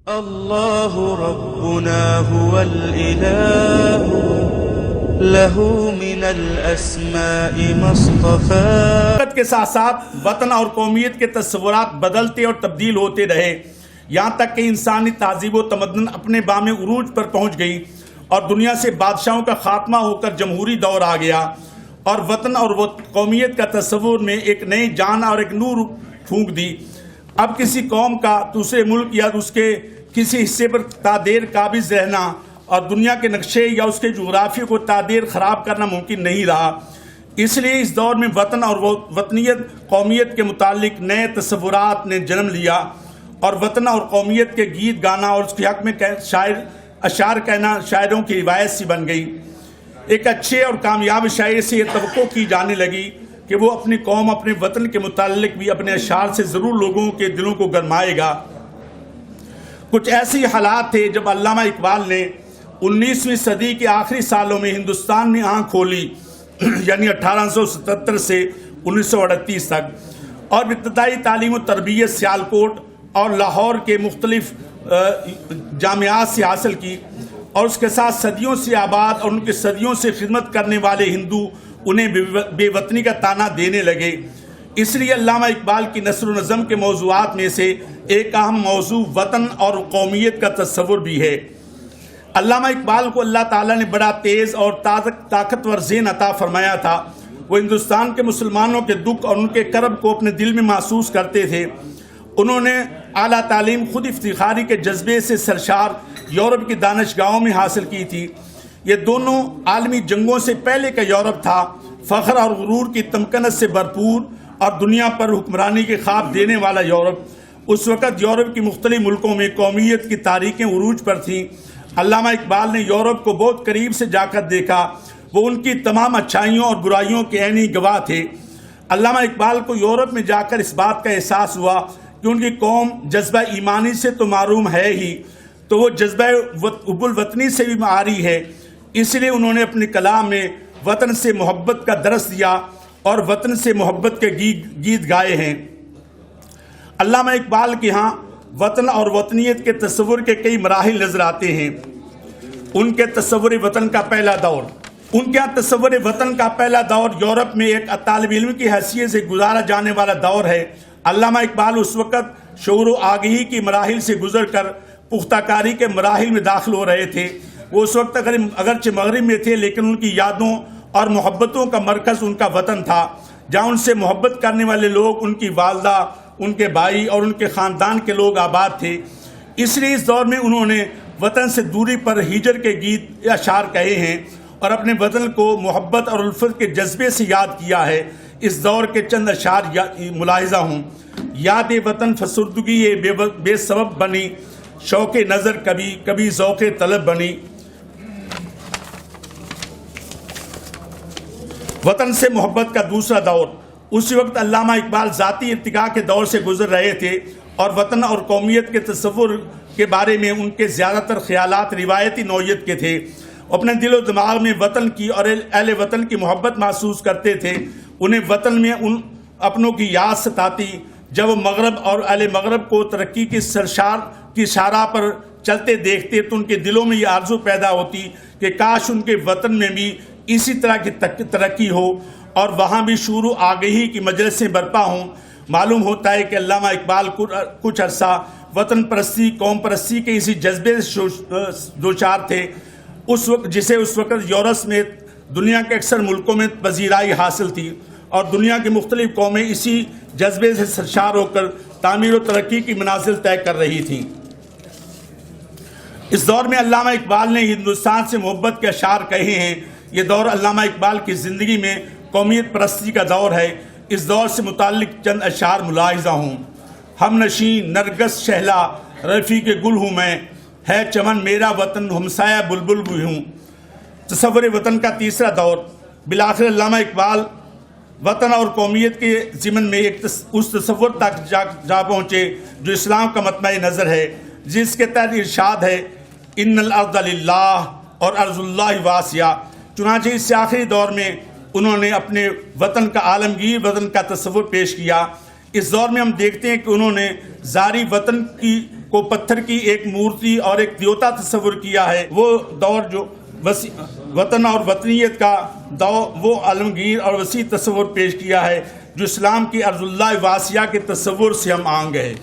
اللہ ربنا هو الإله له من الاسماء ما اصطفى۔ وقت کے ساتھ ساتھ وطن اور قومیت کے تصورات بدلتے اور تبدیل ہوتے رہے، یہاں تک کہ انسانی تہذیب و تمدن اپنے بام عروج پر پہنچ گئی اور دنیا سے بادشاہوں کا خاتمہ ہو کر جمہوری دور آ گیا، اور وطن اور قومیت کا تصور میں ایک نئی جان اور ایک نور پھونک دی۔ اب کسی قوم کا دوسرے ملک یا اس کے کسی حصے پر تادیر قابض رہنا اور دنیا کے نقشے یا اس کے جغرافیے کو تادیر خراب کرنا ممکن نہیں رہا۔ اس لیے اس دور میں وطن اور وطنیت قومیت کے متعلق نئے تصورات نے جنم لیا، اور وطن اور قومیت کے گیت گانا اور اس کے حق میں اشعار کہنا شاعروں کی روایت سی بن گئی۔ ایک اچھے اور کامیاب شاعر سے یہ توقع کی جانے لگی کہ وہ اپنی قوم، اپنے وطن کے متعلق بھی اپنے اشعار سے ضرور لوگوں کے دلوں کو گرمائے گا۔ کچھ ایسی حالات تھے جب علامہ اقبال نے 19ویں صدی کے آخری سالوں میں ہندوستان میں آنکھ کھولی، یعنی 1877 سے 1938 تک، اور ابتدائی تعلیم و تربیت سیالکوٹ اور لاہور کے مختلف جامعات سے حاصل کی، اور اس کے ساتھ صدیوں سے آباد اور ان کے صدیوں سے خدمت کرنے والے ہندو انہیں بے وطنی کا طعنہ دینے لگے۔ اس لیے علامہ اقبال کی نثر و نظم کے موضوعات میں سے ایک اہم موضوع وطن اور قومیت کا تصور بھی ہے۔ علامہ اقبال کو اللہ تعالیٰ نے بڑا تیز اور طاقتور ذہن عطا فرمایا تھا۔ وہ ہندوستان کے مسلمانوں کے دکھ اور ان کے کرب کو اپنے دل میں محسوس کرتے تھے۔ انہوں نے اعلیٰ تعلیم خود افتخاری کے جذبے سے سرشار یورپ کی دانشگاہوں میں حاصل کی تھی۔ یہ دونوں عالمی جنگوں سے پہلے کا یورپ تھا، فخر اور غرور کی تمکنت سے بھرپور اور دنیا پر حکمرانی کے خواب دینے والا یورپ۔ اس وقت یورپ کی مختلف ملکوں میں قومیت کی تاریخیں عروج پر تھیں۔ علامہ اقبال نے یورپ کو بہت قریب سے جا کر دیکھا، وہ ان کی تمام اچھائیوں اور برائیوں کے عینی گواہ تھے۔ علامہ اقبال کو یورپ میں جا کر اس بات کا احساس ہوا کہ ان کی قوم جذبہ ایمانی سے تو معروم ہے ہی، تو وہ جذبہ حب الوطنی سے بھی معاری ہے۔ اس لیے انہوں نے اپنے کلام میں وطن سے محبت کا درس دیا اور وطن سے محبت کے گیت گائے ہیں۔ علامہ اقبال کے ہاں وطن اور وطنیت کے تصور کے کئی مراحل نظر آتے ہیں۔ ان کے تصور وطن کا پہلا دور یورپ میں ایک طالب علم کی حیثیت سے گزارا جانے والا دور ہے۔ علامہ اقبال اس وقت شعور و آگہی کی مراحل سے گزر کر پختہ کاری کے مراحل میں داخل ہو رہے تھے۔ وہ اس وقت اگرچہ مغرب میں تھے، لیکن ان کی یادوں اور محبتوں کا مرکز ان کا وطن تھا، جہاں ان سے محبت کرنے والے لوگ، ان کی والدہ، ان کے بھائی اور ان کے خاندان کے لوگ آباد تھے۔ اس لیے اس دور میں انہوں نے وطن سے دوری پر ہجر کے گیت یا اشعار کہے ہیں اور اپنے وطن کو محبت اور الفت کے جذبے سے یاد کیا ہے۔ اس دور کے چند اشعار ملاحظہ ہوں: یاد وطن فسردگی بے سبب بنی، شوق نظر کبھی کبھی ذوق طلب بنی۔ وطن سے محبت کا دوسرا دور۔ اسی وقت علامہ اقبال ذاتی ارتقاء کے دور سے گزر رہے تھے، اور وطن اور قومیت کے تصور کے بارے میں ان کے زیادہ تر خیالات روایتی نوعیت کے تھے۔ اپنے دل و دماغ میں وطن کی اور اہل وطن کی محبت محسوس کرتے تھے۔ انہیں وطن میں ان اپنوں کی یاد ستاتی جب وہ مغرب اور اہل مغرب کو ترقی کی سرشار کی شاہراہ پر چلتے دیکھتے، تو ان کے دلوں میں یہ آرزو پیدا ہوتی کہ کاش ان کے وطن میں بھی اسی طرح کی ترقی ہو اور وہاں بھی شعور و آگہی کی مجلسیں برپا ہوں۔ معلوم ہوتا ہے کہ علامہ اقبال کچھ عرصہ وطن پرستی، قوم پرستی کے اسی جذبے سے دوچار تھے، جسے اس وقت یورپ میں دنیا کے اکثر ملکوں میں پذیرائی حاصل تھی، اور دنیا کی مختلف قومیں اسی جذبے سے سرشار ہو کر تعمیر و ترقی کی منازل طے کر رہی تھیں۔ اس دور میں علامہ اقبال نے ہندوستان سے محبت کے اشعار کہے ہیں۔ یہ دور علامہ اقبال کی زندگی میں قومیت پرستی کا دور ہے۔ اس دور سے متعلق چند اشعار ملاحظہ ہوں: ہم نشین نرگس شہلا، رفیق گل ہوں میں، ہے چمن میرا وطن، ہمسایہ بلبل بھی ہوں۔ تصور وطن کا تیسرا دور۔ بالآخر علامہ اقبال وطن اور قومیت کے ضمن میں اس تصور تک جا پہنچے جو اسلام کا مطمع نظر ہے، جس کے تحت ارشاد ہے: ان الارض للہ اور ارض اللہ واسعہ۔ چنانچہ اس سے آخری دور میں انہوں نے اپنے وطن کا عالمگیر وطن کا تصور پیش کیا۔ اس دور میں ہم دیکھتے ہیں کہ انہوں نے زاری وطن کی کو پتھر کی ایک مورتی اور ایک دیوتا تصور کیا ہے، وہ دور جو وطن اور وطنیت کا وہ عالمگیر اور وسیع تصور پیش کیا ہے جو اسلام کی ارض اللہ واسعہ کے تصور سے ہم آہنگ ہے۔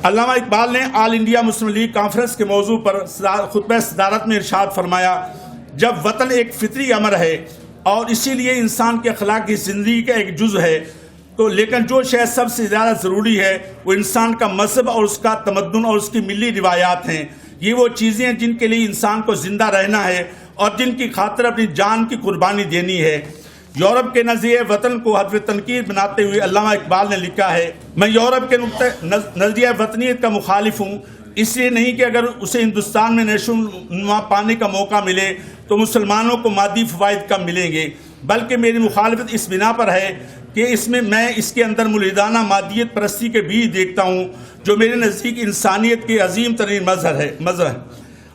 علامہ اقبال نے آل انڈیا مسلم لیگ کانفرنس کے موضوع پر خطبہ صدارت میں ارشاد فرمایا، جب وطن ایک فطری امر ہے اور اسی لیے انسان کے اخلاقی زندگی کا ایک جز ہے، تو لیکن جو شے سب سے زیادہ ضروری ہے وہ انسان کا مذہب اور اس کا تمدن اور اس کی ملی روایات ہیں۔ یہ وہ چیزیں ہیں جن کے لیے انسان کو زندہ رہنا ہے اور جن کی خاطر اپنی جان کی قربانی دینی ہے۔ یورپ کے نظریہ وطن کو ہدف تنقید بناتے ہوئے علامہ اقبال نے لکھا ہے، میں یورپ کے نظریہ وطنیت کا مخالف ہوں، اس لیے نہیں کہ اگر اسے ہندوستان میں نشو نما پانے کا موقع ملے تو مسلمانوں کو مادی فوائد کم ملیں گے، بلکہ میری مخالفت اس بنا پر ہے کہ میں اس کے اندر ملحدانہ مادیت پرستی کے بیج دیکھتا ہوں جو میرے نزدیک انسانیت کے عظیم ترین مظہر ہے۔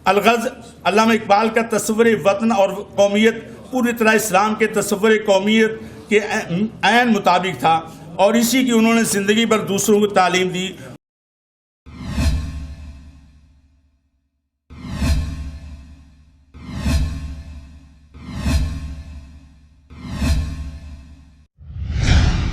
الغرض علامہ اقبال کا تصور وطن اور قومیت پوری طرح اسلام کے تصور قومیت کے عین مطابق تھا، اور اسی کی انہوں نے زندگی بھر دوسروں کو تعلیم دی